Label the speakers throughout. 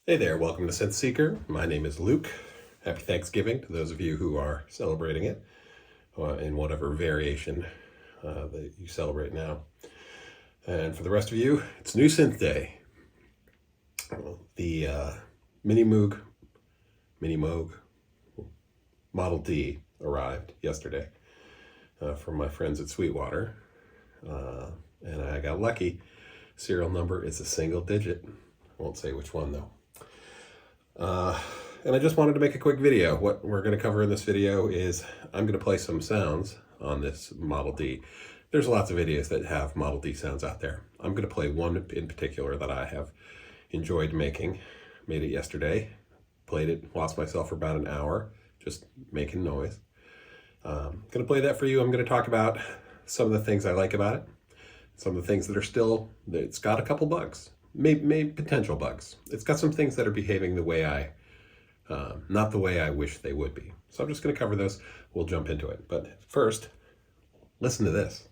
Speaker 1: Hey there, welcome to Synth Seeker. My name is Luke. Happy Thanksgiving to those of you who are celebrating it in whatever variation that you celebrate now. And for the rest of you, it's New Synth Day. The Minimoog Model D arrived yesterday from my friends at Sweetwater. And I got lucky. Serial number is a single digit. I won't say which one though. And I just wanted to make a quick video. What we're going to cover in this video is I'm going to play some sounds on this Model D. There's lots of videos that have Model D sounds out there. I'm going to play one in particular that I have enjoyed making. Made it yesterday, played it, lost myself for about an hour, just making noise. Going to play that for you. I'm going to talk about some of the things I like about it, some of the things that are still, it's got a couple bugs. Maybe potential bugs. It's got some things that are behaving the way not the way I wish they would be. So I'm just going to cover those. We'll jump into it. But first, listen to this.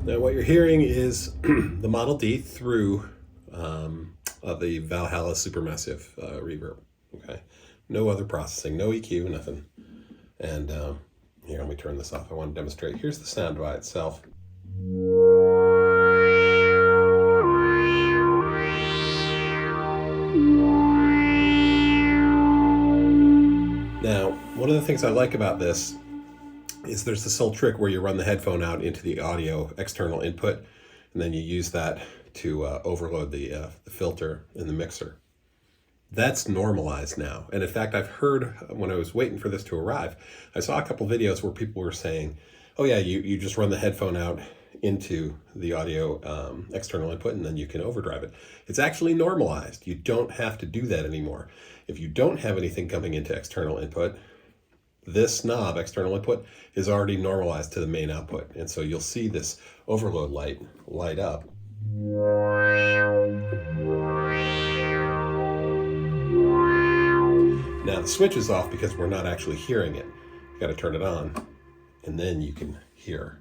Speaker 1: Now what you're hearing is the Model D through the Valhalla Supermassive reverb. Okay, no other processing, no EQ, nothing. And here, let me turn this off. I want to demonstrate. Here's the sound by itself. Now, one of the things I like about this is there's this whole trick where you run the headphone out into the audio external input, and then you use that to overload the filter in the mixer. That's normalized now. And in fact, I've heard when I was waiting for this to arrive, I saw a couple videos where people were saying, oh yeah, you just run the headphone out into the audio external input and then you can overdrive it. It's actually normalized. You don't have to do that anymore. If you don't have anything coming into external input, this knob, external input, is already normalized to the main output. And so you'll see this overload light up. Now the switch is off because we're not actually hearing it. You gotta turn it on, and then you can hear.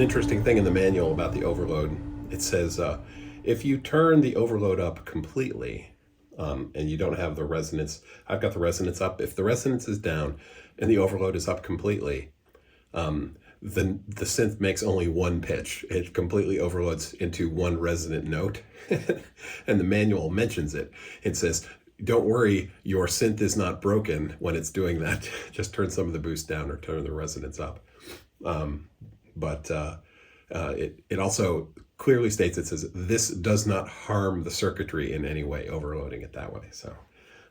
Speaker 1: Interesting thing in the manual about the overload. It says if you turn the overload up completely and you don't have the resonance, I've got the resonance up. If the resonance is down and the overload is up completely, then the synth makes only one pitch. It completely overloads into one resonant note. And the manual mentions it. It says, don't worry, your synth is not broken when it's doing that. Just turn some of the boost down or turn the resonance up. But it also clearly states, it says, this does not harm the circuitry in any way, overloading it that way. So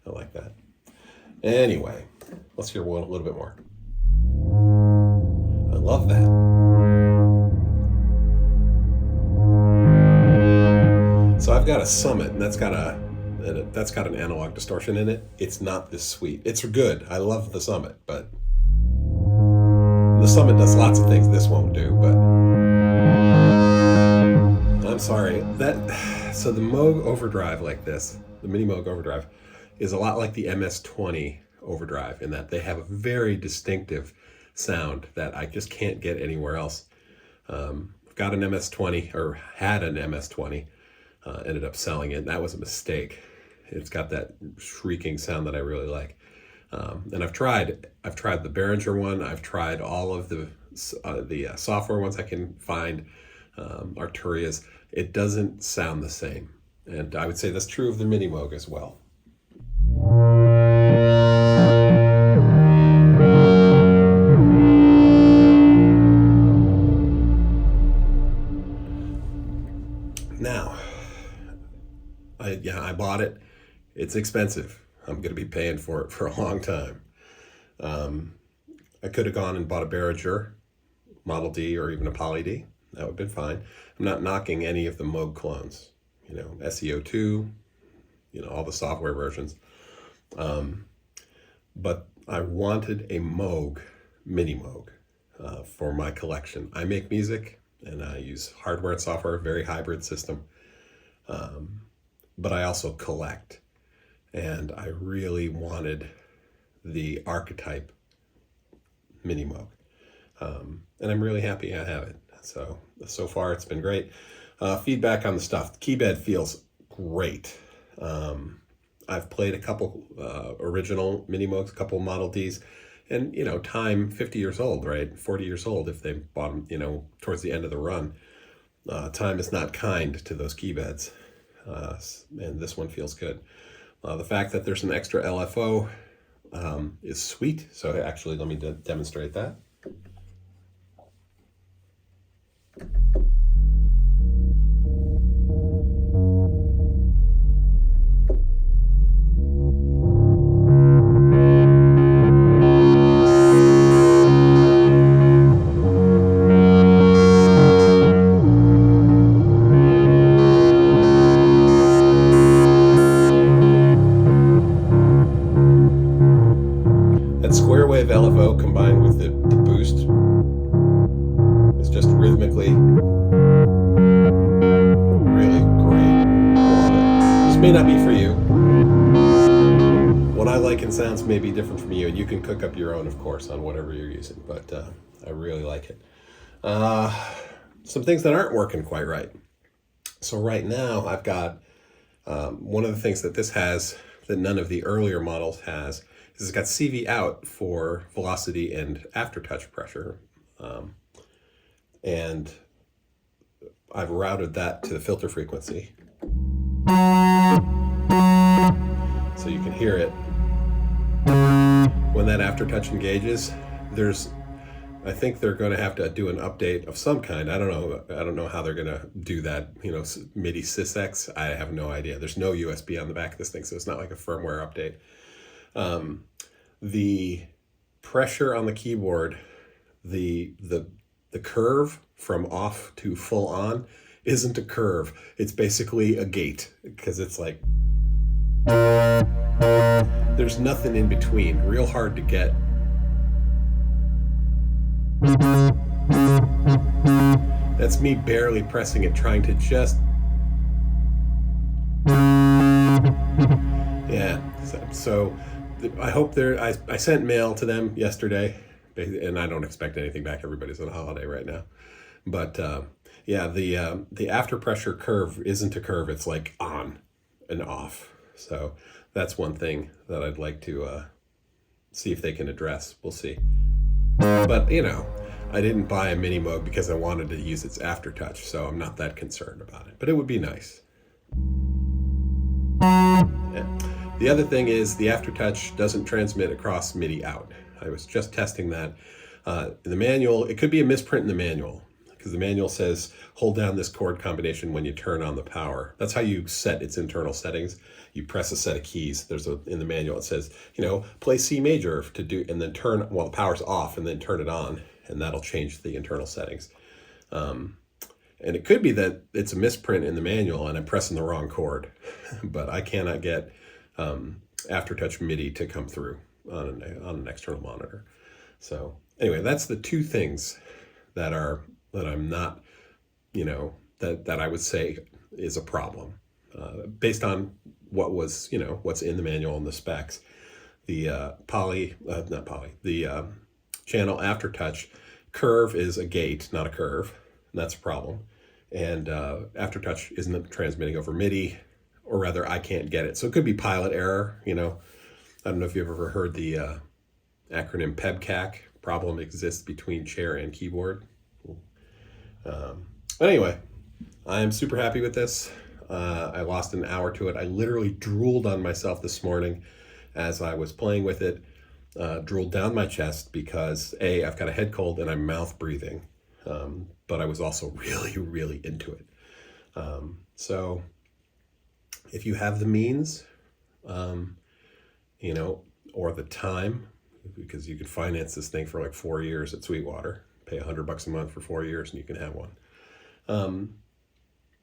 Speaker 1: I like that. Anyway, let's hear a little bit more. I love that. So I've got a Summit, and that's got an analog distortion in it. It's not this sweet. It's good. I love the Summit, but the Summit does lots of things this won't do, but I'm sorry. So the Moog Overdrive like this, the Minimoog Overdrive, is a lot like the MS-20 Overdrive in that they have a very distinctive sound that I just can't get anywhere else. I've got an MS-20, or had an MS-20, ended up selling it. That was a mistake. It's got that shrieking sound that I really like. And I've tried the Behringer one. I've tried all of the software ones I can find. Arturias, it doesn't sound the same. And I would say that's true of the Minimoog as well. Now, I bought it. It's expensive. I'm going to be paying for it for a long time. I could have gone and bought a Behringer Model D or even a Poly D. That would have been fine. I'm not knocking any of the Moog clones, SEO2, all the software versions. But I wanted a Moog Minimoog for my collection. I make music and I use hardware and software, very hybrid system. But I also collect. And I really wanted the archetype Minimoog. And I'm really happy I have it. So far it's been great. Feedback on the stuff. The key bed feels great. I've played a couple original Minimoogs, a couple Model Ds, and time 50 years old, right? 40 years old if they bought them, towards the end of the run. Time is not kind to those key beds, and this one feels good. The fact that there's an extra LFO is sweet. So actually, let me demonstrate that. That square wave LFO combined with the boost is just rhythmically really great. I love it. This may not be for you. What I like in sounds may be different from you, and you can cook up your own, of course, on whatever you're using, but I really like it. Some things that aren't working quite right. So right now I've got one of the things that this has that none of the earlier models has is it's got CV out for velocity and aftertouch pressure. And I've routed that to the filter frequency. So you can hear it. When that aftertouch engages, I think they're going to have to do an update of some kind. I don't know how they're going to do that. MIDI SysX. I have no idea. There's no USB on the back of this thing, so it's not like a firmware update. The pressure on the keyboard, the curve from off to full on isn't a curve. It's basically a gate because it's like there's nothing in between. Real hard to get. That's me barely pressing it, trying to just so I hope I sent mail to them yesterday, and I don't expect anything back. Everybody's on a holiday right now, but the after pressure curve isn't a curve. It's like on and off. So that's one thing that I'd like to see if they can address. We'll see. But I didn't buy a Minimoog because I wanted to use its aftertouch, so I'm not that concerned about it. But it would be nice. Yeah. The other thing is the aftertouch doesn't transmit across MIDI out. I was just testing that. In the manual, it could be a misprint in the manual because the manual says hold down this chord combination when you turn on the power. That's how you set its internal settings. You press a set of keys. In the manual it says, play C major to do, and then turn while the power's off, and then turn it on, and that'll change the internal settings. And it could be that it's a misprint in the manual and I'm pressing the wrong chord, but I cannot get aftertouch MIDI to come through on an external monitor. So anyway, that's the two things that I'm not, that I would say is a problem based on what's in the manual and the specs. The channel aftertouch curve is a gate, not a curve. And that's a problem. And aftertouch isn't transmitting over MIDI, or rather I can't get it. So it could be pilot error. I don't know if you've ever heard the acronym PEBCAC, problem exists between chair and keyboard. But anyway, I am super happy with this. I lost an hour to it. I literally drooled on myself this morning as I was playing with it. Drooled down my chest because A, I've got a head cold and I'm mouth breathing. But I was also really, really into it. So if you have the means, you know, or the time, because you could finance this thing for like 4 years at Sweetwater, pay $100 a month for 4 years and you can have one.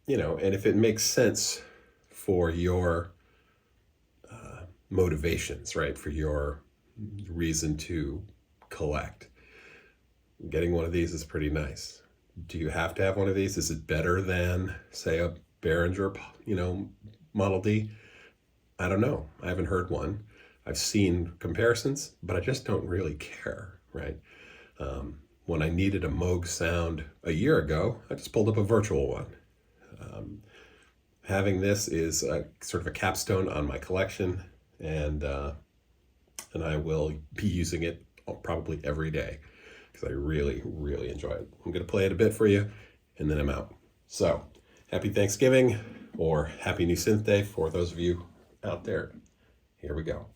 Speaker 1: You know, and if it makes sense for your motivations, right, for your reason to collect, getting one of these is pretty nice. Do you have to have one of these? Is it better than, say, a Behringer, you know, Model D? I don't know. I haven't heard one. I've seen comparisons, but I just don't really care, right? When I needed a Moog sound a year ago, I just pulled up a virtual one. Having this is a sort of a capstone on my collection, and I will be using it probably every day because I really, really enjoy it. I'm going to play it a bit for you, and then I'm out. So, happy Thanksgiving, or happy new synth day for those of you out there. Here we go.